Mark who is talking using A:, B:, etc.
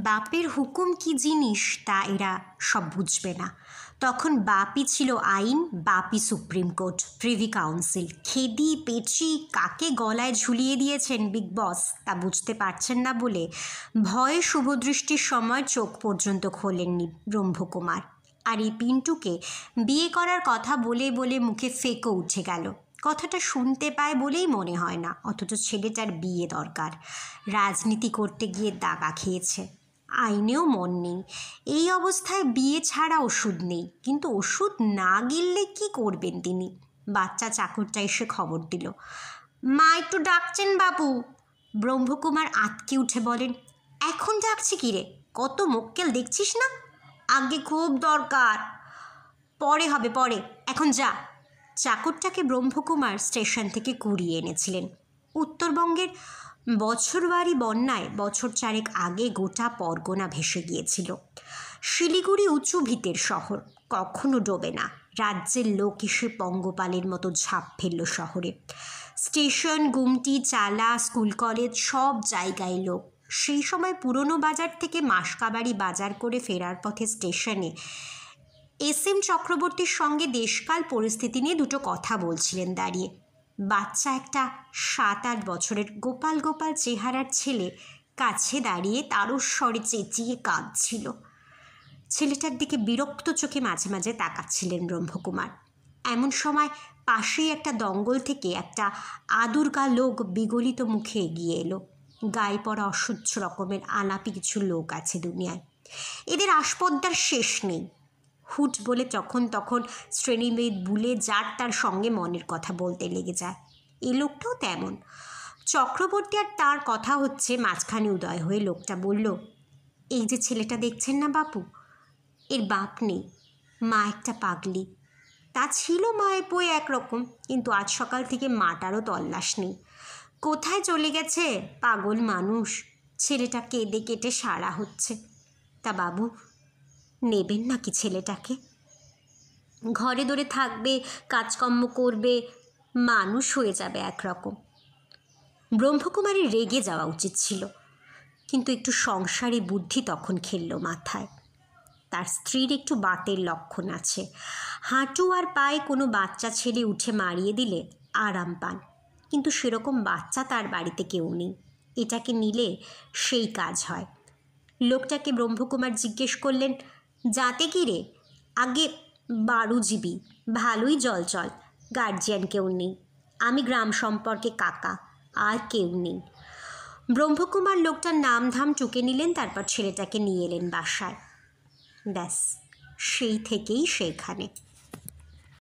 A: বাপের হুকুম কি জিনিস তা এরা সব বুঝবে না। তখন বাপই ছিল আইন, বাপই সুপ্রিম কোর্ট, প্রিভি কাউন্সিল। খেদি পেচি কাকে গলায় ঝুলিয়ে দিয়েছেন বিগ বস তা বুঝতে পারছেন না বলে ভয়ে শুভদৃষ্টির সময় চোখ পর্যন্ত খোলেননি ব্রহ্মকুমার। আর এই পিন্টুকে বিয়ে করার কথা বলে বলে মুখে ফেকও উঠে গেল। কথাটা শুনতে পায় বলেই মনে হয় না, অথচ ছেলেটার বিয়ে দরকার। রাজনীতি করতে গিয়ে দাগা খেয়েছে, আইনেও মন নেই। এই অবস্থায় বিয়ে ছাড়া ওষুধ নেই, কিন্তু ওষুধ না গিললে কি করবেন তিনি? বাচ্চা চাকরটা এসে খবর দিল, মা একটু ডাকছেন বাবু। ব্রহ্মকুমার আঁতকে উঠে বলেন, এখন ডাকছি কি রে? কত মক্কেল দেখছিস না? আগে খুব দরকার। পরে হবে পরে, এখন যা। চাকরটাকে ব্রহ্মকুমার স্টেশন থেকে কুড়িয়ে এনেছিলেন। উত্তরবঙ্গের বছরবাড়ি বন্যায় বছর চারেক আগে গোটা পরগনা ভেসে গিয়েছিল। শিলিগুড়ি উঁচু ভিতের শহর, কখনো ডোবে না। রাজ্যের লোক এসে পঙ্গপালের মতো ঝাঁপ ফেলল শহরে। স্টেশন, গুমটি, চালা, স্কুল কলেজ সব জায়গায় লোক। সেই সময় পুরনো বাজার থেকে মাসকাবাড়ি বাজার করে ফেরার পথে স্টেশনে এস.এম. চক্রবর্তীর সঙ্গে দেশকাল পরিস্থিতি নিয়ে দুটো কথা বলছিলেন দাঁড়িয়ে। বাচ্চা একটা 7-8 বছরের গোপাল গোপাল চেহারার ছেলে কাছে দাঁড়িয়ে তারস্বরে চেঁচিয়ে কাঁদছিল। ছেলেটার দিকে বিরক্ত চোখে মাঝে মাঝে তাকাচ্ছিলেন ব্রহ্মকুমার। এমন সময় পাশেই একটা দঙ্গল থেকে একটা আদুরগা লোক বিগলিত মুখে এগিয়ে এলো। গায়ে পড়া অসহ্য রকমের আলাপি কিছু লোক আছে দুনিয়ায়, এদের আসপদ্দার শেষ নেই। হুট বলে তখন শ্রেণীভেদ ভুলে যার তার সঙ্গে মনের কথা বলতে লেগে যায়। এই লোকটাও তেমন। চক্রবর্তী আর তার কথা হচ্ছে, মাঝখানে উদয় হয়ে লোকটা বলল, এই যে ছেলেটা দেখছেন না বাপু, এর বাপ নেই, মা একটা পাগলি। তা ছিল মায়ে পোয়ে একরকম, কিন্তু আজ সকাল থেকে মাটারও তল্লাশ নেই। কোথায় চলে গেছে পাগল মানুষ? ছেলেটা কেঁদে কেটে সারা হচ্ছে। তা বাবু নেবেন নাকি ছেলেটাকে? ঘরে ধরে থাকবে, কাজকর্ম করবে, মানুষ হয়ে যাবে একরকম। ব্রহ্মকুমারী রেগে যাওয়া উচিত ছিল, কিন্তু একটু সংসারী বুদ্ধি তখন খেলল মাথায়। তার স্ত্রীর একটু বাতের লক্ষণ আছে। হাঁটু আর পায়ে কোনো বাচ্চা ছেলে উঠে মারিয়ে দিলে আরাম পান, কিন্তু সেরকম বাচ্চা তার বাড়িতে কেউ নেই। এটাকে নিলে সেই কাজ হয়। লোকটাকে ব্রহ্মকুমার জিজ্ঞেস করলেন, যাতে কি রে? আগে বারুজীবী, ভালোই জল চল, গার্জিয়ান কেউ নেই, আমি গ্রাম সম্পর্কে কাকা, আর কেউ নেই। ব্রহ্মকুমার লোকটার নাম ধাম টুকে নিলেন, তারপর ছেলেটাকে নিয়ে এলেন বাসায়। ব্যাস, সেই থেকেই সেখানে।